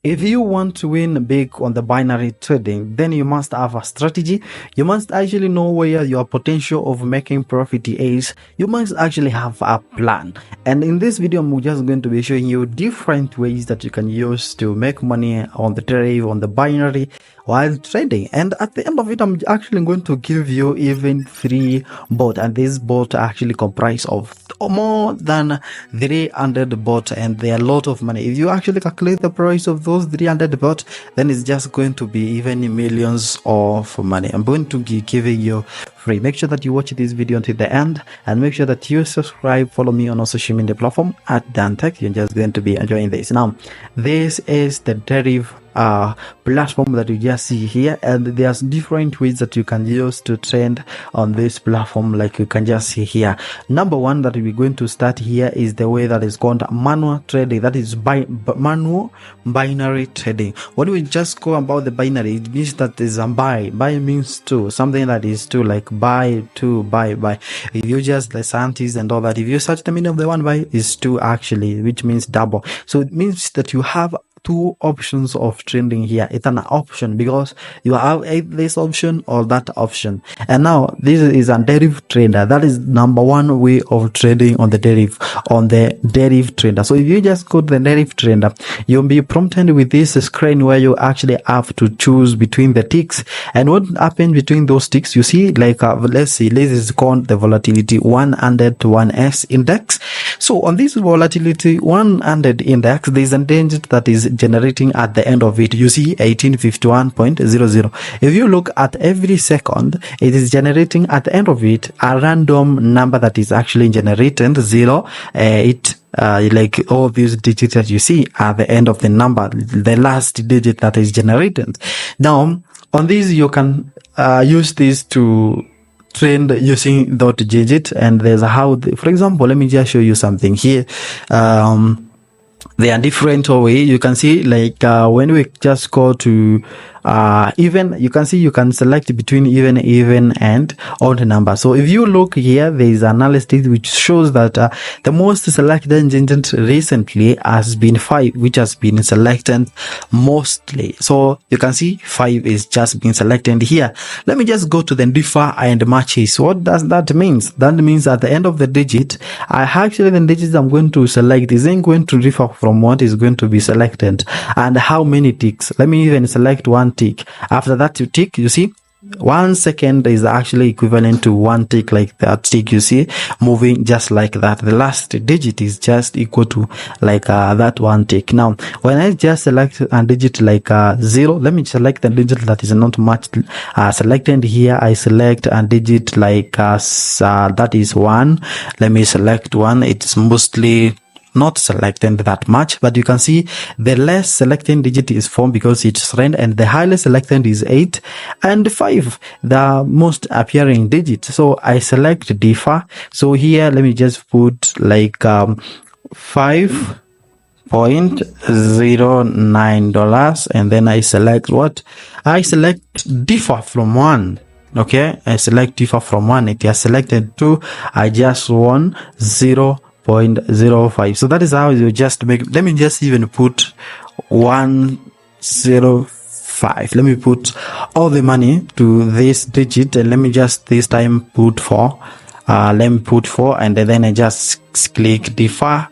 If you want to win big on the binary trading, then you must have a strategy. You must actually know where your potential of making profit is. You must actually have a plan. And in this video, I'm just going to be showing you different ways that you can use to make money on the deriv, on the binary while trading. And at the end of it, I'm actually going to give you even free bot. And this bot actually comprise of more than 300 bot, and they are a lot of money. If you actually calculate the price of those 300 bot, then it's just going to be even millions of money. I'm going to be giving you free. Make sure that you watch this video until the end, and make sure that you subscribe, follow me on our social media platform at Dantech. You're just going to be enjoying this. Now, this is the deriv platform that you just see here, and there's different ways that you can use to trade on this platform, like you can just see here. Number one that we're going to start here is the way that is called manual trading. That is manual binary trading. When we just go about the binary, it means that is a buy means two, something that is two, like buy, two, buy. If you just the scientists and all that, if you search the meaning of the one buy is two actually, which means double. So it means that you have two options of trading here. It's an option because you have this option or that option. And now this is a deriv trader. That is number one way of trading on the deriv trader. So if you just go to the deriv trader, you'll be prompted with this screen where you actually have to choose between the ticks. And what happens between those ticks, you see, like let's see, this is called the volatility 100 to 1S index. So on this volatility 100 index, there is a digit that is generating at the end of it. You see 1851.00. If you look at every second, it is generating at the end of it a random number that is actually generating 0, 8, like all these digits that you see at the end of the number, the last digit that is generated. Now on this, you can use this to trend using dot digit, and there's how for example, let me just show you something here. There are different way. You can see, like when we just go to even, you can see you can select between even and odd number. So if you look here, there is analysis which shows that the most selected digit recently has been 5, which has been selected mostly. So you can see 5 is just being selected here. Let me just go to the differ and matches. What does that mean? That means at the end of the digit, actually the digits I'm going to select isn't going to differ from what is going to be selected. And how many ticks? Let me even select one tick. After that you tick, you see 1 second is actually equivalent to one tick, like that tick you see moving just like that. The last digit is just equal to like that one tick. Now when I just select a digit like 0, let me select the digit that is not much selected here. I select a digit like that is 1. Let me select 1. It's mostly not selected that much, but you can see the less selected digit is 4 because it's trend, and the highest selected is 8, and 5 the most appearing digit. So I select differ. So here let me just put like $5.09, and then I select what? I select differ from 1. Okay, I select differ from 1. It has selected 2. I just want 0.05. So that is how you just make. Let me just even put 105. Let me put all the money to this digit, and let me just this time put 4. Let me put 4, and then I just click differ,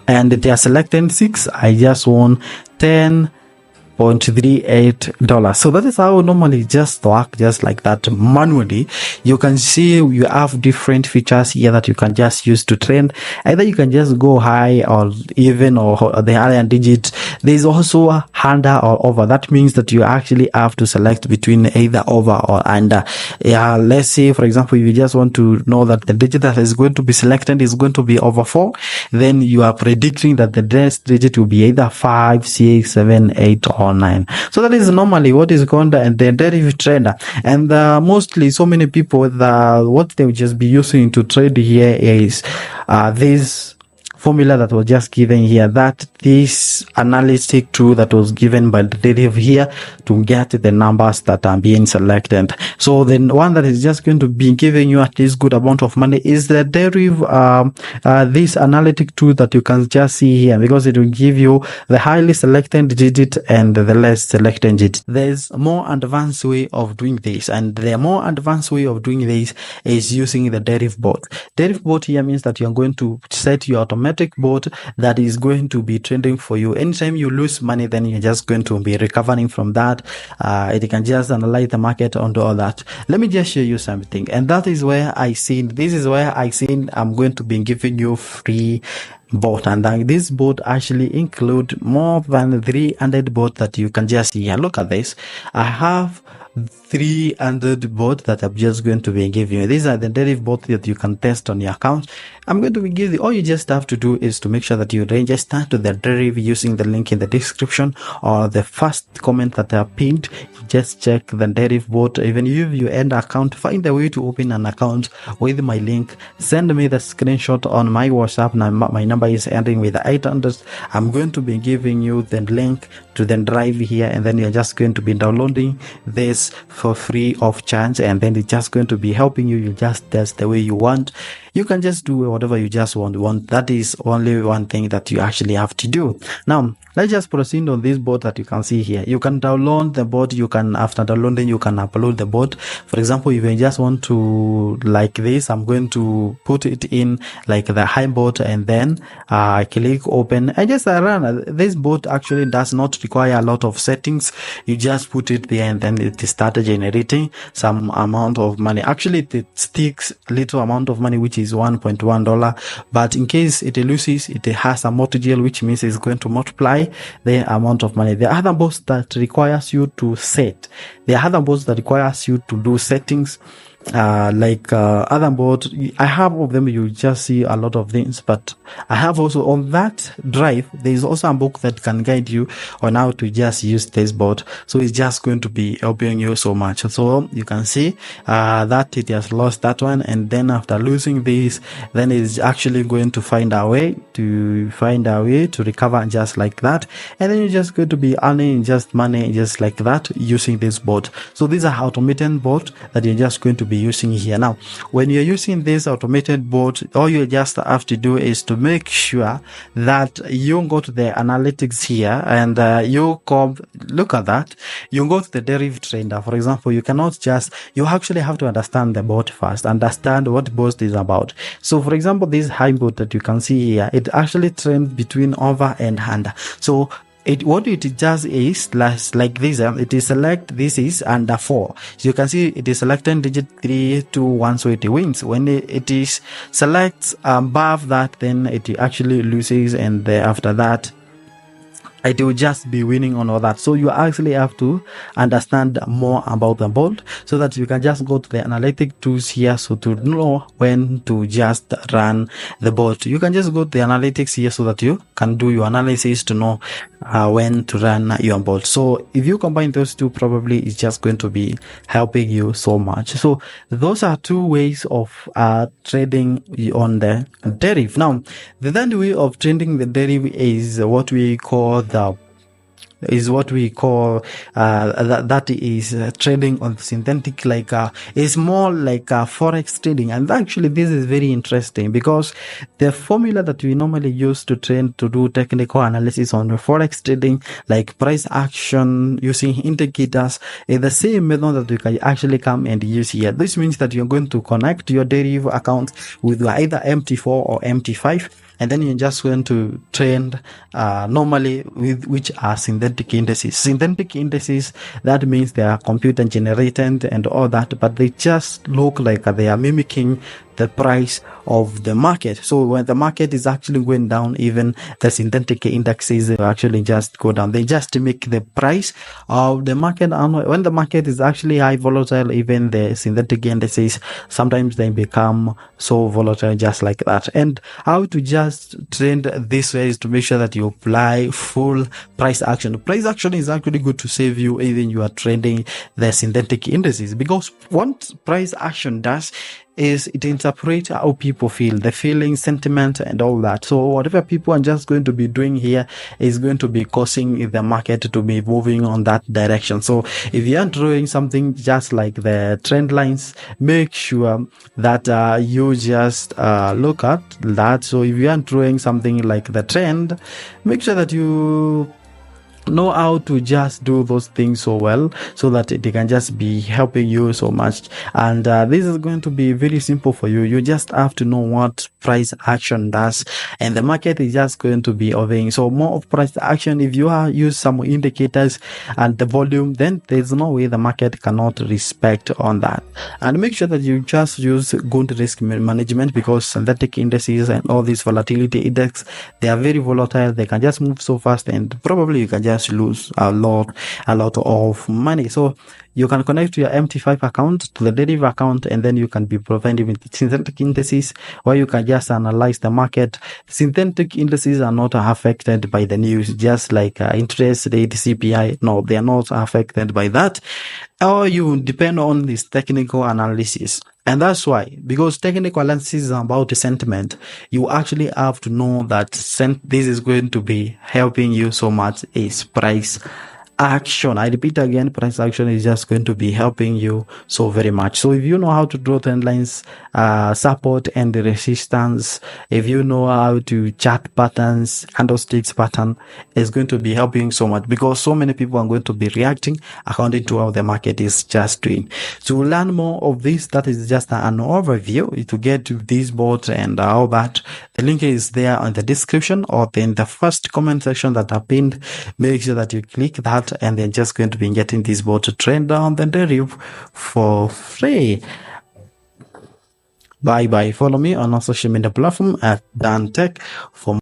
and they are selected 6. I just want $10.38. So that is how normally just work, just like that manually. You can see you have different features here that you can just use to trend. Either you can just go high or even, or the higher digit. There is also a under or over. That means that you actually have to select between either over or under. Yeah, let's say for example, if you just want to know that the digit that is going to be selected is going to be over 4, then you are predicting that the next digit will be either 5, 6, 7, 8 or 9. So that is normally what is called the deriv trader. And mostly so many people, what they will just be using to trade here is this formula that was just given here, that this analytic tool that was given by the deriv here to get the numbers that are being selected. So the one that is just going to be giving you at least good amount of money is the deriv, this analytic tool that you can just see here, because it will give you the highly selected digit and the less selected digit. There's more advanced way of doing this, and the more advanced way of doing this is using the deriv bot. Deriv bot here means that you're going to set your automatic bot that is going to be trading for you. Anytime you lose money, then you're just going to be recovering from that. It can just analyze the market and all that. Let me just show you something, and that is where this is where I'm going to be giving you free bot, and this bot actually include more than 300 bot that you can just see here. Look at this. I have 300 bot that I'm just going to be giving you. These are the deriv bot that you can test on your account. I'm going to be giving you, all you just have to do is to make sure that you register to the deriv using the link in the description or the first comment that I pinned. Just check the deriv bot. Even if you end account, find a way to open an account with my link. Send me the screenshot on my WhatsApp. Now my number is ending with 800. I'm going to be giving you the link to the drive here, and then you're just going to be downloading this for free of charge, and then it's just going to be helping you. You just test the way you want. You can just do whatever you just want. That is only one thing that you actually have to do. Now let's just proceed on this bot that you can see here. You can download the bot. You can, after downloading, you can upload the bot. For example, if you just want to, like this, I'm going to put it in like the high bot, and then click open. I just run. This bot actually does not require a lot of settings. You just put it there, and then it started generating some amount of money. Actually, it sticks little amount of money, which is $1.1, but in case it loses, it has a multi-gel, which means it's going to multiply the amount of money. The other bots that requires you to set, the other bots that requires you to do settings, other board, I have of them. You just see a lot of things, but I have also on that drive, there is also a book that can guide you on how to just use this board. So it's just going to be helping you so much. So you can see that it has lost that one, and then after losing this, then it's actually going to find a way to recover just like that, and then you're just going to be earning just money just like that using this board. So these are automated board that you're just going to be using here. Now when you're using this automated bot, all you just have to do is to make sure that you go to the analytics here, and you come look at that. You go to the deriv trader. For example, you actually have to understand the bot first, understand what bot is about. So for example, this high bot that you can see here, it actually trends between over and under. So what it does is like this, it is select this is under 4. So you can see it is selecting digit 3 to 1, so it wins. When it is selects above that, then it actually loses, and after that it will just be winning on all that. So you actually have to understand more about the bot, so that you can just go to the analytic tools here, so to know when to just run the bot. You can just go to the analytics here so that you can do your analysis to know when to run your bot. So if you combine those two, probably it's just going to be helping you so much. So those are two ways of trading on the deriv. Now the third way of trading the deriv is what we call that is trading on synthetic, is more like forex trading. And actually this is very interesting, because the formula that we normally use to train to do technical analysis on the forex trading, like price action using indicators, is the same method that you can actually come and use here. This means that you're going to connect your deriv account with either MT4 or MT5, and then you're just going to trend normally with which are synthetic indices. Synthetic indices, that means they are computer generated and all that, but they just look like they are mimicking the price of the market. So when the market is actually going down, even the synthetic indexes will actually just go down. They just make the price of the market. And when the market is actually high volatile, even the synthetic indices, sometimes they become so volatile just like that. And how to just trend this way is to make sure that you apply full price action. Price action is actually good to save you even you are trading the synthetic indices, because what price action does, is it interprets how people feel, the feeling, sentiment, and all that. So whatever people are just going to be doing here is going to be causing the market to be moving on that direction. So if you are drawing something just like the trend lines, make sure that you just look at that. So if you are drawing something like the trend, make sure that you know how to just do those things so well, so that they can just be helping you so much. And this is going to be very simple for you. You just have to know what price action does, and the market is just going to be obeying. So more of price action, if you use some indicators and the volume, then there's no way the market cannot respect on that. And make sure that you just use good risk management, because synthetic indices and all these volatility index, they are very volatile. They can just move so fast, and probably you can just lose a lot of money. So you can connect your MT5 account to the deriv account, and then you can be provided with synthetic indices, where you can just analyze the market. Synthetic indices are not affected by the news, just like interest rate, CPI. No, they are not affected by that. Or you depend on this technical analysis. And that's why, because technical analysis is about the sentiment, you actually have to know that this is going to be helping you so much is price action. I repeat again, price action is just going to be helping you so very much. So if you know how to draw trend lines, support and resistance, if you know how to chart patterns, candlesticks pattern, is going to be helping so much, because so many people are going to be reacting according to how the market is just doing. To learn more of this, that is just an overview to get to these boards and all that. The link is there in the description or in the first comment section that I pinned. Make sure that you click that, and they're just going to be getting this board to trend on the deriv for free. Bye bye. Follow me on our social media platform at Dan Tech for